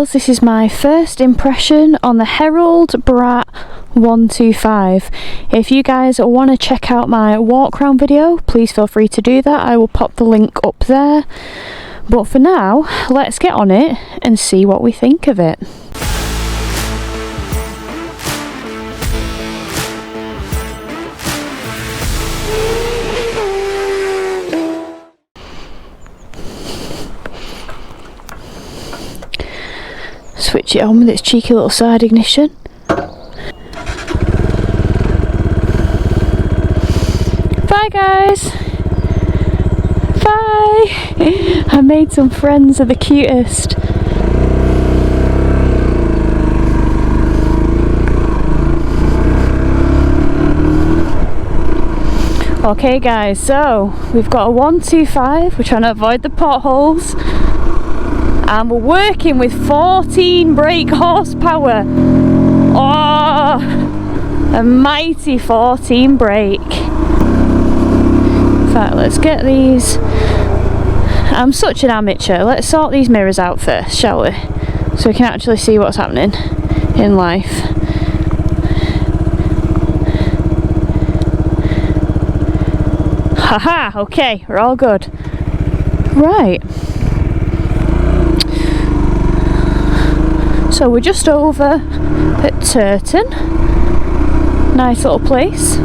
This is my first impression on the Herald Brat 125. If you guys want to check out my walk around video, please feel free to do that. I will pop the link up there. But for now, let's get on it and see what we think of it. Switch it on with its cheeky little side ignition. Bye guys! Bye! I made some friends, they're the cutest. Okay guys, so we've got a 125, we're trying to avoid the potholes. And we're working with 14 brake horsepower. Oh, a mighty 14 brake. In fact, let's get these. I'm such an amateur. Let's sort these mirrors out first, shall we? So we can actually see what's happening in life. Haha, okay, we're all good. Right. So we're just over at Turton, nice little place.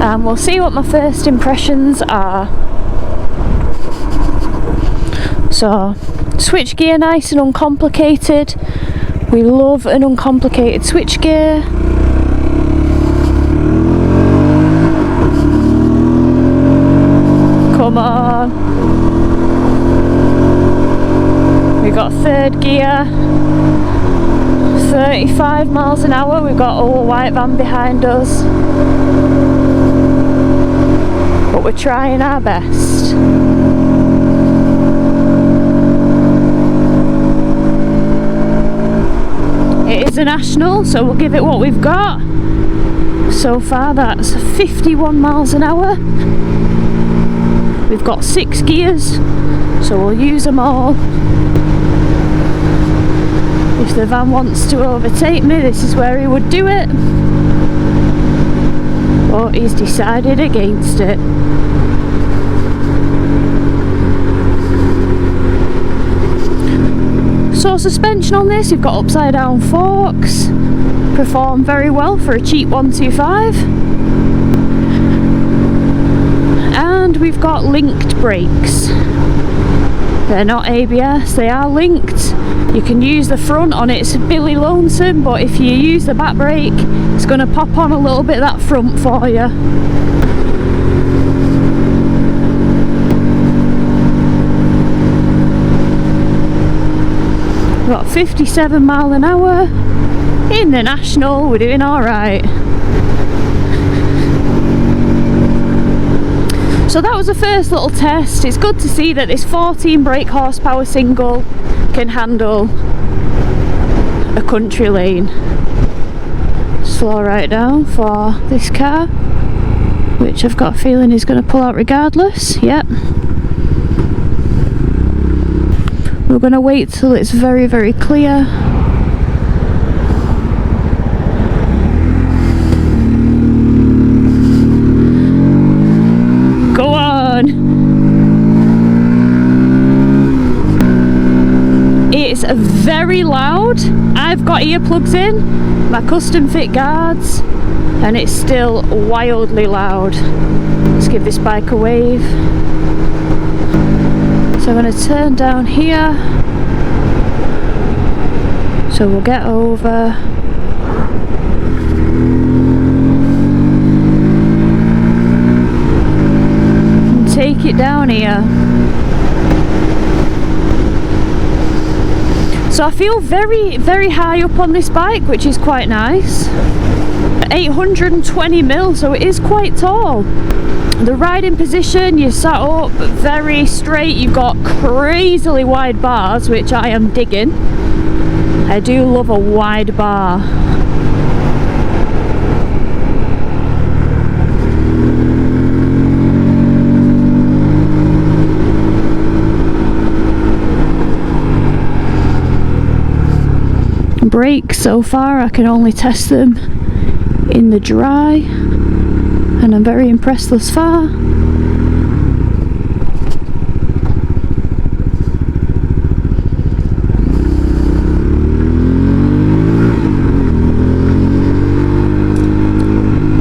And we'll see what my first impressions are. So, switchgear nice and uncomplicated. We love an uncomplicated switchgear. Come on. We've got third gear, 35 miles an hour, we've got a little white van behind us, but we're trying our best. It is a national, so we'll give it what we've got. So far that's 51 miles an hour. We've got 6 gears, so we'll use them all. If the van wants to overtake me, this is where he would do it. But he's decided against it. So suspension on this, you've got upside down forks. Perform very well for a cheap 125. And we've got linked brakes. They're not ABS, they are linked. You can use the front on its Billy Lonesome, but if you use the back brake, it's going to pop on a little bit of that front for you. We've got 57 mile an hour in the national, we're doing alright. So that was the first little test. It's good to see that this 14 brake horsepower single can handle a country lane. Slow right down for this car, which I've got a feeling is going to pull out regardless. Yep. We're going to wait till it's very, very clear. Go on! It's very loud. I've got earplugs in, my custom fit guards, and it's still wildly loud. Let's give this bike a wave. So I'm going to turn down here. So we'll get over. And take it down here. So I feel very, very high up on this bike, which is quite nice. 820 mil, so it is quite tall. The riding position, you're sat up very straight, you've got crazily wide bars, which I am digging. I do love a wide bar. brakes so far. I can only test them in the dry, and I'm very impressed thus far.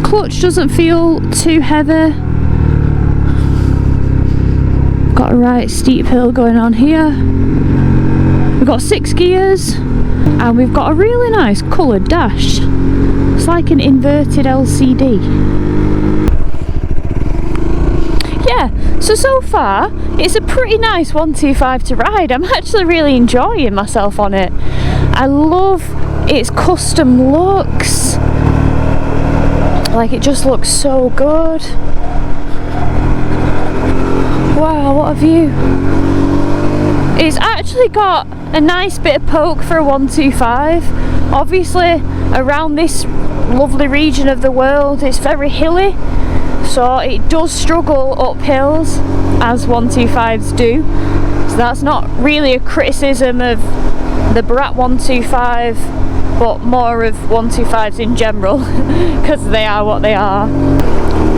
Clutch doesn't feel too heavy. Got a right steep hill going on here. We've got 6 gears and we've got a really nice coloured dash. It's like an inverted LCD. Yeah, so far it's a pretty nice 125 to ride. I'm actually really enjoying myself on it. I love its custom looks. Like, it just looks so good. Wow, what a view. It's actually got a nice bit of poke for a 125. Obviously, around this lovely region of the world, it's very hilly, so it does struggle up hills, as 125s do. So that's not really a criticism of the Brat 125, but more of 125s in general, because they are what they are.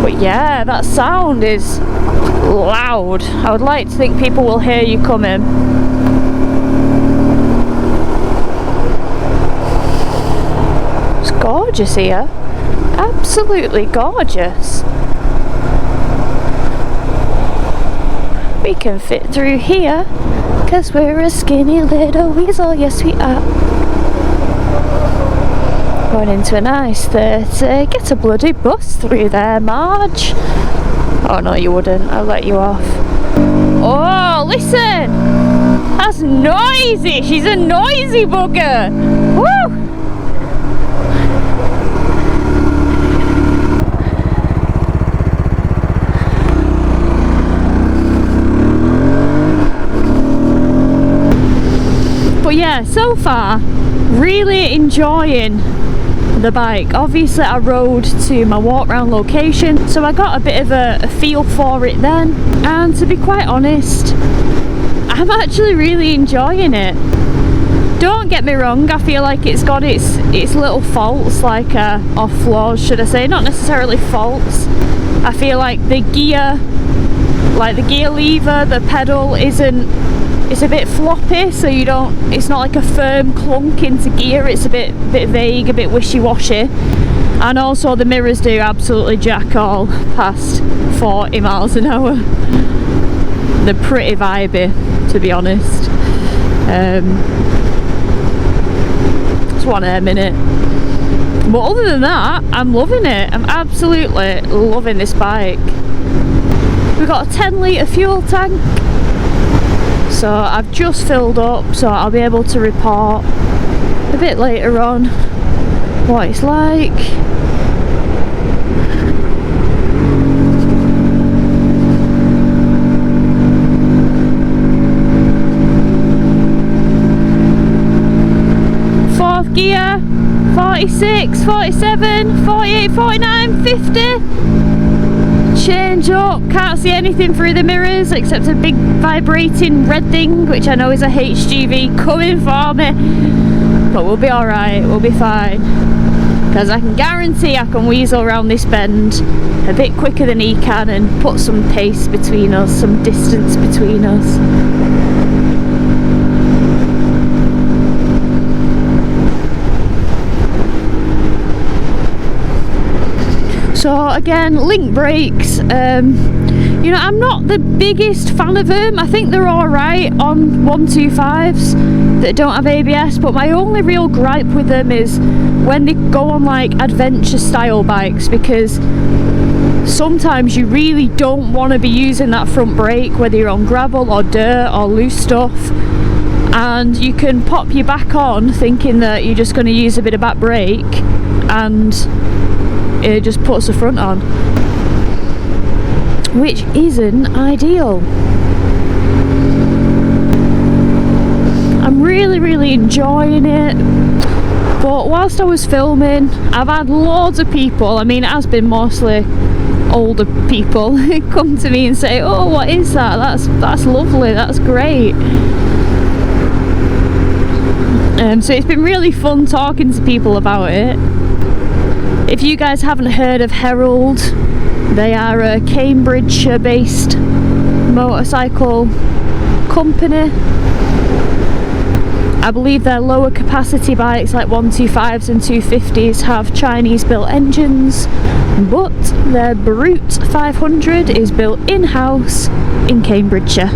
But yeah, that sound is loud. I would like to think people will hear you coming. It's gorgeous here. Absolutely gorgeous. We can fit through here, because we're a skinny little weasel, yes we are. Going into a nice 30. Get a bloody bus through there, Marge. Oh no, you wouldn't. I'll let you off. Oh, listen! That's noisy! She's a noisy bugger! Woo! But yeah, so far, really enjoying the bike. Obviously I rode to my walk round location, so I got a bit of a feel for it then, and to be quite honest, I'm actually really enjoying it. Don't get me wrong, I feel like it's got its little faults, like or flaws should I say, not necessarily faults. I feel like the gear lever, the pedal it's a bit floppy, so you don't, it's not like a firm clunk into gear, it's a bit vague, a bit wishy-washy. And also the mirrors do absolutely jack all past 40 miles an hour. They're pretty vibey, to be honest. It's one air minute. But other than that, I'm loving it. I'm absolutely loving this bike. We've got a 10 litre fuel tank. So I've just filled up, so I'll be able to report a bit later on what it's like. Fourth gear, 46, 47, 48, 49, 50. Change up, can't see anything through the mirrors except a big vibrating red thing, which I know is a HGV coming for me, but we'll be alright, we'll be fine, because I can guarantee I can weasel around this bend a bit quicker than he can and put some pace between us, some distance between us. So again, link brakes, you know, I'm not the biggest fan of them. I think they're alright on 125s that don't have ABS, but my only real gripe with them is when they go on like adventure style bikes, because sometimes you really don't want to be using that front brake, whether you're on gravel or dirt or loose stuff, and you can pop your back on thinking that you're just going to use a bit of back brake, and it just puts the front on, which isn't ideal. I'm really enjoying it, but whilst I was filming, I've had loads of people, I mean it has been mostly older people, come to me and say, oh, what is that? That's lovely, that's great. So it's been really fun talking to people about it. If you guys haven't heard of Herald, they are a Cambridgeshire based motorcycle company. I believe their lower capacity bikes like 125s and 250s have Chinese built engines, but their Brute 500 is built in-house in Cambridgeshire.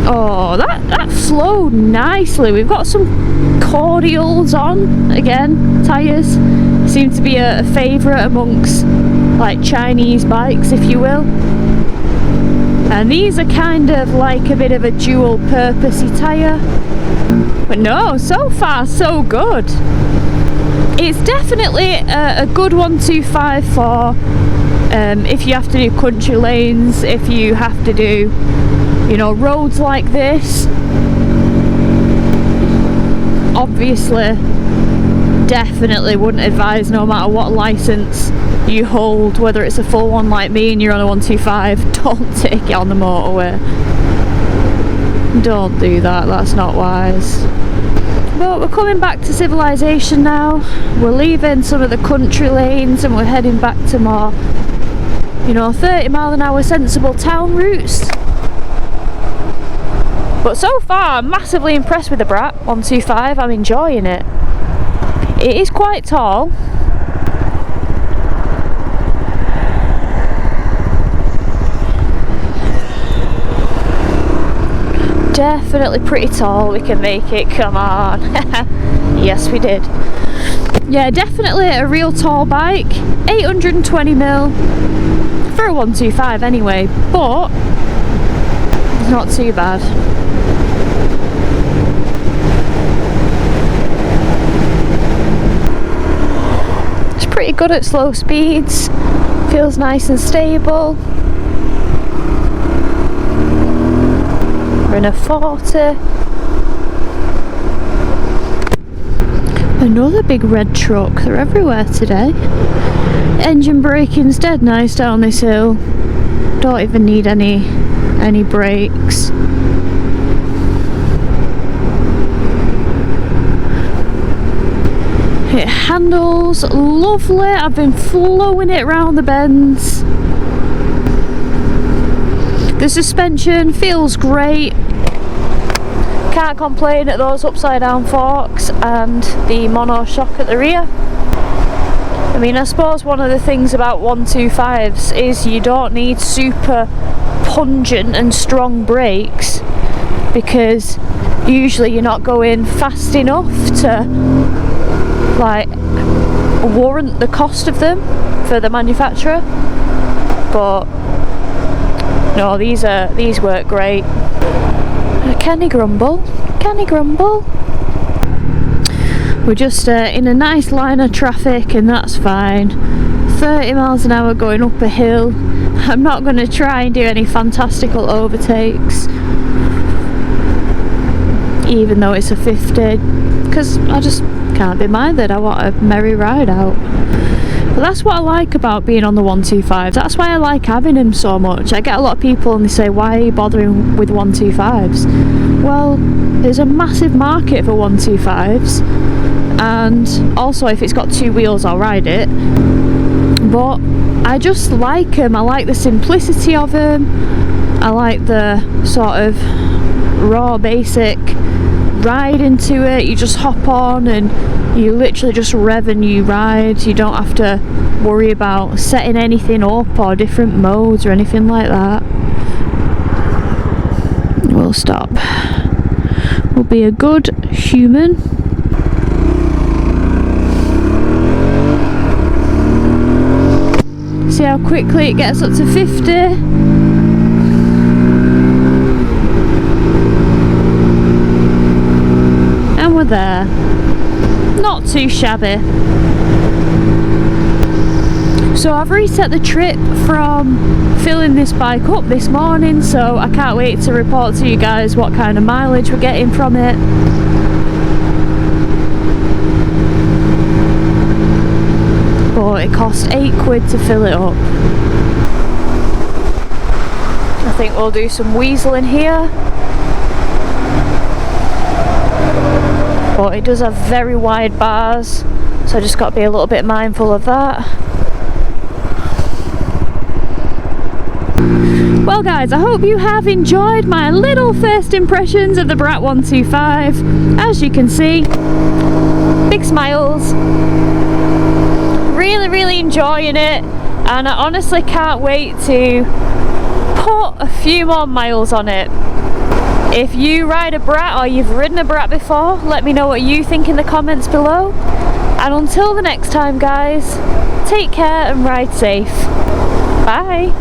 Oh, that flowed nicely. We've got some cordials on again, tyres. Seem to be a favourite amongst like Chinese bikes, if you will. And these are kind of like a bit of a dual purposey tyre. But no, so far so good. It's definitely a good 125 for if you have to do country lanes, if you have to do, you know, roads like this. Obviously, definitely wouldn't advise, no matter what licence you hold, whether it's a full one like me and you're on a 125, don't take it on the motorway. Don't do that, that's not wise. But we're coming back to civilization now. We're leaving some of the country lanes and we're heading back to more, you know, 30 mile an hour sensible town routes. But so far I'm massively impressed with the Brat 125. I'm enjoying it. It is quite tall. Definitely pretty tall. We can make it, come on. Yes we did. Yeah, definitely a real tall bike. 820mm for a 125 anyway, but it's not too bad. It's pretty good at slow speeds. Feels nice and stable. In a 40. Another big red truck. They're everywhere today. Engine braking's dead nice down this hill. Don't even need any brakes. It handles lovely. I've been flowing it around the bends. The suspension feels great. Can't complain at those upside down forks and the mono shock at the rear. I mean, I suppose one of the things about 125s is you don't need super pungent and strong brakes, because usually you're not going fast enough to like warrant the cost of them for the manufacturer. But no, these work great. Can he grumble? Can he grumble? We're just in a nice line of traffic and that's fine. 30 miles an hour going up a hill. I'm not going to try and do any fantastical overtakes, even though it's a 50, because I just can't be minded. I want a merry ride out. But that's what I like about being on the 125. That's why I like having them so much. I get a lot of people and they say, why are you bothering with 125s? Well, there's a massive market for 125s, and also if it's got two wheels I'll ride it. But I just like them. I like the simplicity of them. I like the sort of raw basic ride into it. You just hop on and you literally just rev and you ride. You don't have to worry about setting anything up or different modes or anything like that. We'll stop. We'll be a good human. See how quickly it gets up to 50. And we're there. Not too shabby. So I've reset the trip from filling this bike up this morning, so I can't wait to report to you guys what kind of mileage we're getting from it. But it cost £8 to fill it up. I think we'll do some weasel in here. But it does have very wide bars, so I just got to be a little bit mindful of that. Well guys, I hope you have enjoyed my little first impressions of the Brat 125. As you can see, big smiles. Really enjoying it, and I honestly can't wait to put a few more miles on it. If you ride a Brat or you've ridden a Brat before, let me know what you think in the comments below. And until the next time guys, take care and ride safe. Bye!